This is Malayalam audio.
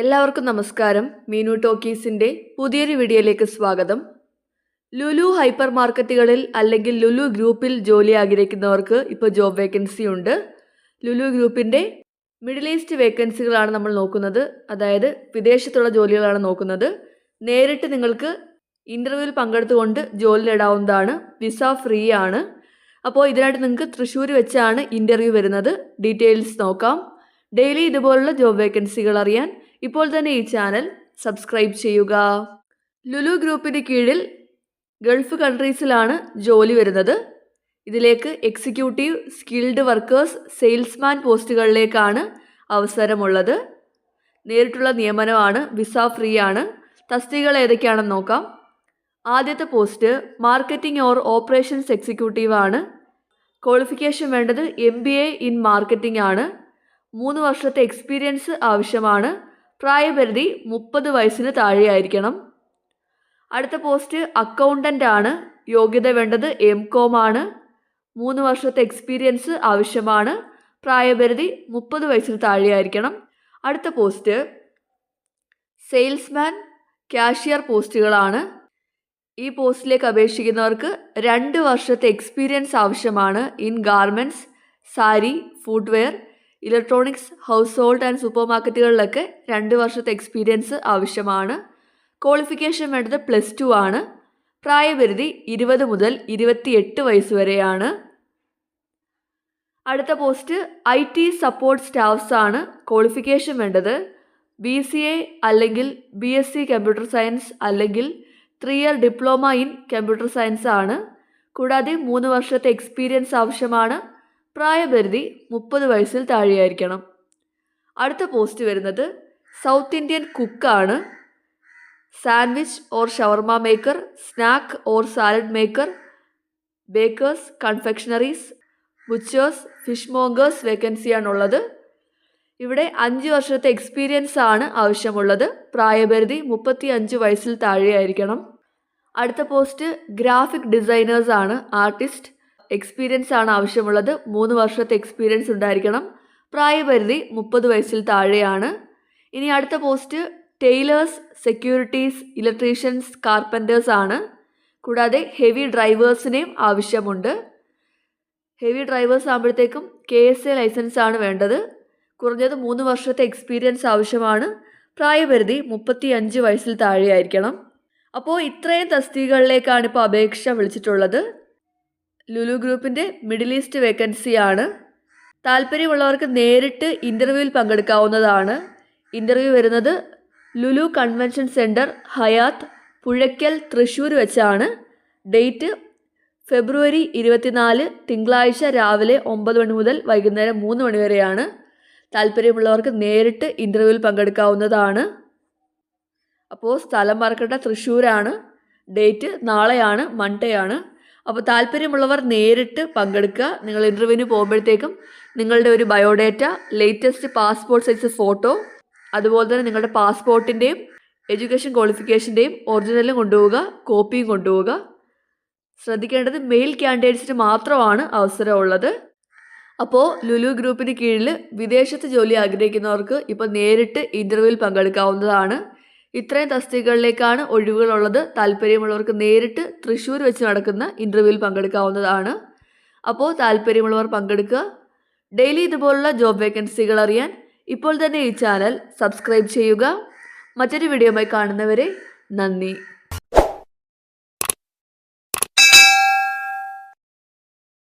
എല്ലാവർക്കും നമസ്കാരം. മീനു ടോക്കീസിൻ്റെ പുതിയൊരു വീഡിയോയിലേക്ക് സ്വാഗതം. ലുലു ഹൈപ്പർ മാർക്കറ്റുകളിൽ അല്ലെങ്കിൽ ലുലു ഗ്രൂപ്പിൽ ജോലി ആഗ്രഹിക്കുന്നവർക്ക് ഇപ്പോൾ ജോബ് വേക്കൻസി ഉണ്ട്. ലുലു ഗ്രൂപ്പിൻ്റെ മിഡിൽ ഈസ്റ്റ് വേക്കൻസികളാണ് നമ്മൾ നോക്കുന്നത്. അതായത് വിദേശത്തുള്ള ജോലികളാണ് നോക്കുന്നത്. നേരിട്ട് നിങ്ങൾക്ക് ഇൻ്റർവ്യൂവിൽ പങ്കെടുത്തുകൊണ്ട് ജോലി നേടാവുന്നതാണ്. വിസ ഫ്രീ ആണ്. അപ്പോൾ ഇതിനായിട്ട് നിങ്ങൾക്ക് തൃശ്ശൂർ വെച്ചാണ് ഇൻ്റർവ്യൂ വരുന്നത്. ഡീറ്റെയിൽസ് നോക്കാം. ഡെയിലി ഇതുപോലുള്ള ജോബ് വേക്കൻസികൾ അറിയാൻ ഇപ്പോൾ തന്നെ ഈ ചാനൽ സബ്സ്ക്രൈബ് ചെയ്യുക. ലുലു ഗ്രൂപ്പിന് കീഴിൽ ഗൾഫ് കൺട്രീസിലാണ് ജോലി വരുന്നത്. ഇതിലേക്ക് എക്സിക്യൂട്ടീവ്, സ്കിൽഡ് വർക്കേഴ്സ്, സെയിൽസ്മാൻ പോസ്റ്റുകളിലേക്കാണ് അവസരമുള്ളത്. നേരിട്ടുള്ള നിയമനമാണ്. വിസ ഫ്രീ ആണ്. തസ്തികകൾ ഏതൊക്കെയാണെന്ന് നോക്കാം. ആദ്യത്തെ post marketing or operations executive ആണ്. ക്വാളിഫിക്കേഷൻ വേണ്ടത് MBA ഇൻ മാർക്കറ്റിംഗ് ആണ്. 3 വർഷത്തെ എക്സ്പീരിയൻസ് ആവശ്യമാണ്. പ്രായപരിധി 30 വയസ്സിന് താഴെയായിരിക്കണം. അടുത്ത പോസ്റ്റ് അക്കൗണ്ടൻ്റ് ആണ്. യോഗ്യത വേണ്ടത് MCOM ആണ്. 3 വർഷത്തെ എക്സ്പീരിയൻസ് ആവശ്യമാണ്. പ്രായപരിധി 30 വയസ്സിന് താഴെയായിരിക്കണം. അടുത്ത പോസ്റ്റ് സെയിൽസ്മാൻ, കാഷ്യർ പോസ്റ്റുകളാണ്. ഈ പോസ്റ്റിലേക്ക് അപേക്ഷിക്കുന്നവർക്ക് 2 വർഷത്തെ എക്സ്പീരിയൻസ് ആവശ്യമാണ്. In garments, sari, footwear, electronics, household and super മാർക്കറ്റുകളിലൊക്കെ 2 വർഷത്തെ എക്സ്പീരിയൻസ് ആവശ്യമാണ്. ക്വാളിഫിക്കേഷൻ വേണ്ടത് +2 ആണ്. പ്രായപരിധി 20 മുതൽ 28 വയസ്സ് വരെയാണ്. അടുത്ത പോസ്റ്റ് IT സപ്പോർട്ട് സ്റ്റാഫ്സ് ആണ്. ക്വാളിഫിക്കേഷൻ വേണ്ടത് BCA അല്ലെങ്കിൽ BSc കമ്പ്യൂട്ടർ സയൻസ് അല്ലെങ്കിൽ 3 year diploma in computer science ആണ്. കൂടാതെ 3 വർഷത്തെ എക്സ്പീരിയൻസ് ആവശ്യമാണ്. പ്രായപരിധി 30 വയസ്സിൽ താഴെയായിരിക്കണം. അടുത്ത പോസ്റ്റ് വരുന്നത് സൗത്ത് ഇന്ത്യൻ കുക്കാണ്. Sandwich or shawarma maker, snack or salad maker, bakers, confectioneries, butchers, fishmongers വേക്കൻസിയാണുള്ളത്. ഇവിടെ 5 വർഷത്തെ എക്സ്പീരിയൻസ് ആണ് ആവശ്യമുള്ളത്. പ്രായപരിധി 35 വയസ്സിൽ താഴെയായിരിക്കണം. അടുത്ത പോസ്റ്റ് ഗ്രാഫിക് ഡിസൈനേഴ്സ് ആണ്. ആർട്ടിസ്റ്റ്, എക്സ്പീരിയൻസ് ആണ് ആവശ്യമുള്ളത്. 3 വർഷത്തെ എക്സ്പീരിയൻസ് ഉണ്ടായിരിക്കണം. പ്രായപരിധി 30 വയസ്സിൽ താഴെയാണ്. ഇനി അടുത്ത post tailors, securities, electricians, carpenters ആണ്. കൂടാതെ ഹെവി ഡ്രൈവേഴ്സിനെയും ആവശ്യമുണ്ട്. ഹെവി ഡ്രൈവേഴ്സ് ആകുമ്പോഴത്തേക്കും KSA ലൈസൻസ് ആണ് വേണ്ടത്. കുറഞ്ഞത് 3 വർഷത്തെ എക്സ്പീരിയൻസ് ആവശ്യമാണ്. പ്രായപരിധി 35 വയസ്സിൽ താഴെയായിരിക്കണം. അപ്പോൾ ഇത്രയും തസ്തികകളിലേക്കാണ് ഇപ്പോൾ അപേക്ഷ വിളിച്ചിട്ടുള്ളത്. ലുലു ഗ്രൂപ്പിൻ്റെ മിഡിൽ ഈസ്റ്റ് വേക്കൻസിയാണ്. താല്പര്യമുള്ളവർക്ക് നേരിട്ട് ഇൻ്റർവ്യൂവിൽ പങ്കെടുക്കാവുന്നതാണ്. ഇൻ്റർവ്യൂ വരുന്നത് ലുലു കൺവെൻഷൻ സെൻറ്റർ, ഹയാത്ത്, പുഴയ്ക്കൽ, തൃശ്ശൂർ വെച്ചാണ്. ഡേറ്റ് ഫെബ്രുവരി 24 തിങ്കളാഴ്ച രാവിലെ 9 മണി മുതൽ വൈകുന്നേരം 3 മണി വരെയാണ്. താല്പര്യമുള്ളവർക്ക് നേരിട്ട് ഇൻ്റർവ്യൂവിൽ പങ്കെടുക്കാവുന്നതാണ്. അപ്പോൾ സ്ഥലം മറക്കണ്ട, തൃശ്ശൂരാണ്. ഡേറ്റ് നാളെയാണ്, മൺഡേ ആണ്. അപ്പോൾ താല്പര്യമുള്ളവർ നേരിട്ട് പങ്കെടുക്കുക. നിങ്ങൾ ഇൻ്റർവ്യൂവിന് പോകുമ്പോഴത്തേക്കും നിങ്ങളുടെ ഒരു biodata, latest passport size photo, അതുപോലെ തന്നെ നിങ്ങളുടെ പാസ്പോർട്ടിൻ്റെയും എഡ്യൂക്കേഷൻ ക്വാളിഫിക്കേഷൻ്റെയും ഒറിജിനലും കൊണ്ടുപോവുക, കോപ്പിയും കൊണ്ടുപോവുക. ശ്രദ്ധിക്കേണ്ടത് മെയിൽ കാൻഡിഡേറ്റ്സിന് മാത്രമാണ് അവസരമുള്ളത്. അപ്പോൾ ലുലു ഗ്രൂപ്പിന് കീഴിൽ വിദേശത്ത് ജോലി ആഗ്രഹിക്കുന്നവർക്ക് ഇപ്പോൾ നേരിട്ട് ഇൻ്റർവ്യൂവിൽ പങ്കെടുക്കാവുന്നതാണ്. ഇത്രയും തസ്തികകളിലേക്കാണ് ഒഴിവുകളുള്ളത്. താല്പര്യമുള്ളവർക്ക് നേരിട്ട് തൃശ്ശൂർ വെച്ച് നടക്കുന്ന ഇൻ്റർവ്യൂവിൽ പങ്കെടുക്കാവുന്നതാണ്. അപ്പോൾ താല്പര്യമുള്ളവർ പങ്കെടുക്കുക. ഡെയിലി ഇതുപോലുള്ള ജോബ് വേക്കൻസികൾ അറിയാൻ ഇപ്പോൾ തന്നെ ഈ ചാനൽ സബ്സ്ക്രൈബ് ചെയ്യുക. മറ്റൊരു വീഡിയോയുമായി കാണുന്നവരെ നന്ദി.